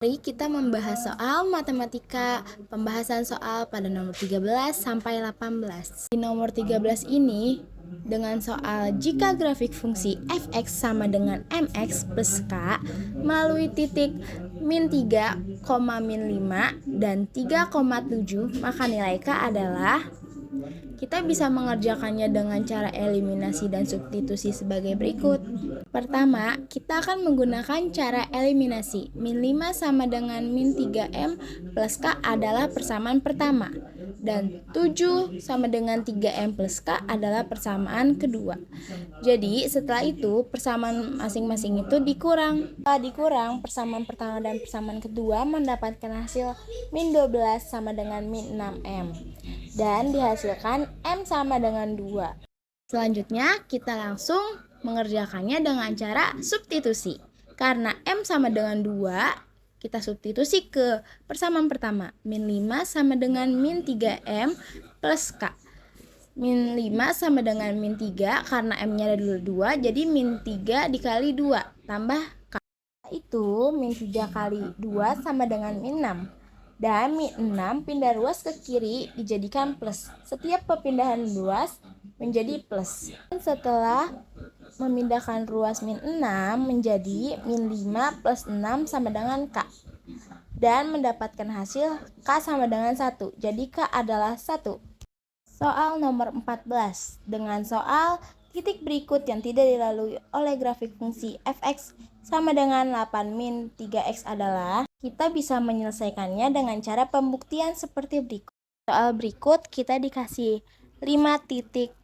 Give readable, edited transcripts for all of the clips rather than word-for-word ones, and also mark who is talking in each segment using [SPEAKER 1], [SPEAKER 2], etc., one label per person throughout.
[SPEAKER 1] Mari kita membahas soal matematika, pembahasan soal pada nomor 13 sampai 18. Di nomor 13 ini, dengan soal jika grafik fungsi fx sama dengan mx plus k melalui titik min 3, min 5, dan 3,7, maka nilai k adalah. Kita bisa mengerjakannya dengan cara eliminasi dan substitusi sebagai berikut. Pertama, kita akan menggunakan cara eliminasi. Min 5 sama dengan min 3M plus K adalah persamaan pertama. Dan 7 sama dengan 3M plus K adalah persamaan kedua. Jadi, setelah itu, persamaan masing-masing itu dikurang. Setelah dikurang, persamaan pertama dan persamaan kedua mendapatkan hasil min 12 sama dengan min 6M. Dan dihasilkan M sama dengan 2. Selanjutnya, kita langsung mengerjakannya dengan cara substitusi. Karena M sama dengan 2, kita substitusi ke persamaan pertama. Min 5 sama dengan min 3M plus K. Min 5 sama dengan min 3, karena M-nya ada 2, jadi min 3 dikali 2, tambah K. Itu min 3 kali 2 sama dengan min 6. Dan min 6 pindah ruas ke kiri dijadikan plus. Setiap perpindahan ruas menjadi plus. Dan setelah memindahkan ruas min 6 menjadi min 5 plus 6 sama dengan K. Dan mendapatkan hasil K sama dengan 1. Jadi K adalah 1. Soal nomor 14. Dengan soal titik berikut yang tidak dilalui oleh grafik fungsi fx sama dengan 8 min 3x adalah, kita bisa menyelesaikannya dengan cara pembuktian seperti berikut. Soal berikut kita dikasih 5 titik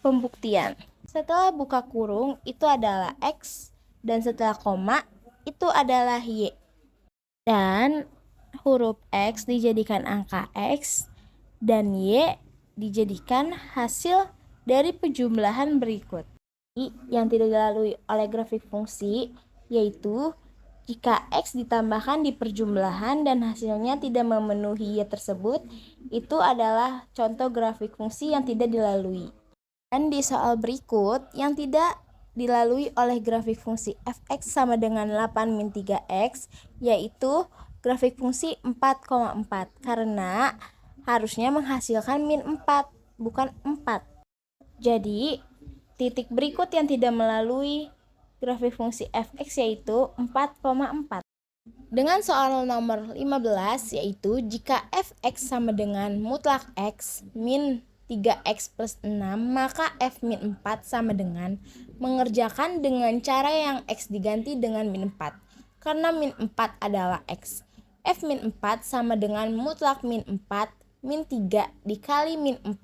[SPEAKER 1] pembuktian. Setelah buka kurung itu adalah x, dan setelah koma itu adalah y. Dan huruf x dijadikan angka x, dan y dijadikan hasil dari penjumlahan berikut. Yang tidak dilalui oleh grafik fungsi yaitu jika x ditambahkan di perjumlahan dan hasilnya tidak memenuhi y tersebut, itu adalah contoh grafik fungsi yang tidak dilalui. Dan di soal berikut yang tidak dilalui oleh grafik fungsi fx sama dengan 8 min 3x yaitu grafik fungsi 4,4, karena harusnya menghasilkan min 4, bukan 4. Jadi, titik berikut yang tidak melalui grafik fungsi fx yaitu 4,4. Dengan soal nomor 15 yaitu jika fx sama dengan mutlak x min 3x plus 6, maka f min 4 sama dengan mengerjakan dengan cara yang x diganti dengan min 4. Karena min 4 adalah x. F min 4 sama dengan mutlak min 4 min 3 dikali min 4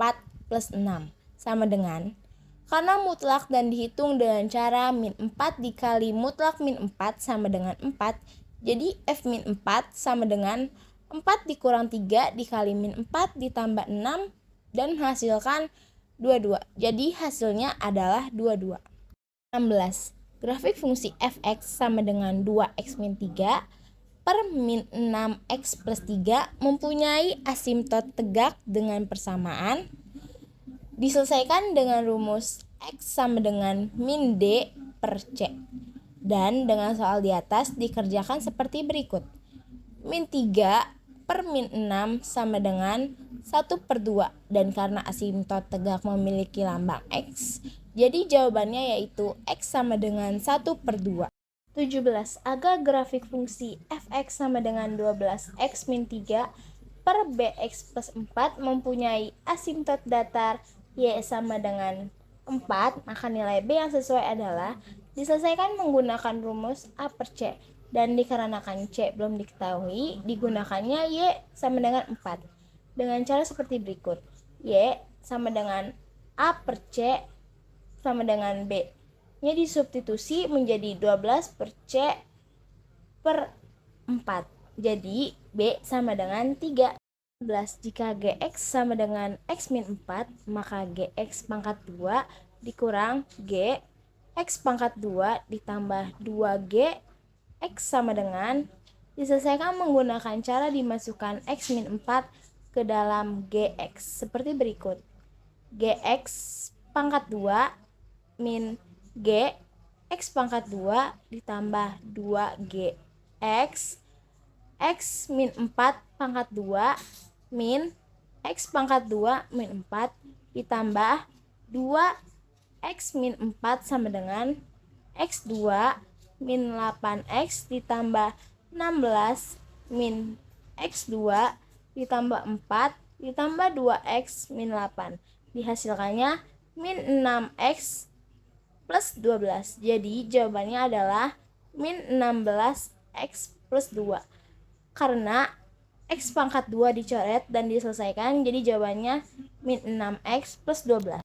[SPEAKER 1] plus 6 sama dengan, karena mutlak dan dihitung dengan cara min 4 dikali mutlak min 4 sama dengan 4, jadi F min 4 sama dengan 4 dikurang 3 dikali min 4 ditambah 6 dan menghasilkan 22. Jadi hasilnya adalah 22. 16. Grafik fungsi fx sama dengan 2x min 3 per min 6x plus 3 mempunyai asimtot tegak dengan persamaan. Diselesaikan dengan rumus x sama dengan min d per c. Dan dengan soal di atas dikerjakan seperti berikut. Min 3 per min 6 sama dengan 1/2. Dan karena asimtot tegak memiliki lambang x, jadi jawabannya yaitu x sama dengan 1/2. 17. Agar grafik fungsi fx sama dengan 12x min 3 per bx plus 4 mempunyai asimtot datar y sama dengan 4, maka nilai b yang sesuai adalah diselesaikan menggunakan rumus a per c. Dan dikarenakan c belum diketahui, digunakannya y sama dengan 4 dengan cara seperti berikut. Y sama dengan a per c sama dengan b nya disubstitusi menjadi 12 per c per 4. Jadi b sama dengan 3. Jika gx sama dengan x min 4, maka gx pangkat 2 dikurang g x pangkat 2 ditambah 2g x sama dengan, diselesaikan menggunakan cara dimasukkan x min 4 ke dalam gx seperti berikut. Gx pangkat 2 min g x pangkat 2 ditambah 2g x X min 4 pangkat 2 min X pangkat 2 min 4 ditambah 2X min 4 sama dengan X2 min 8X ditambah 16 min X2 ditambah 4 ditambah 2X min 8. Dihasilkannya min 6X plus 12. Jadi jawabannya adalah min 16X plus 2. Karena X pangkat 2 dicoret dan diselesaikan, jadi jawabannya min 6X plus 12.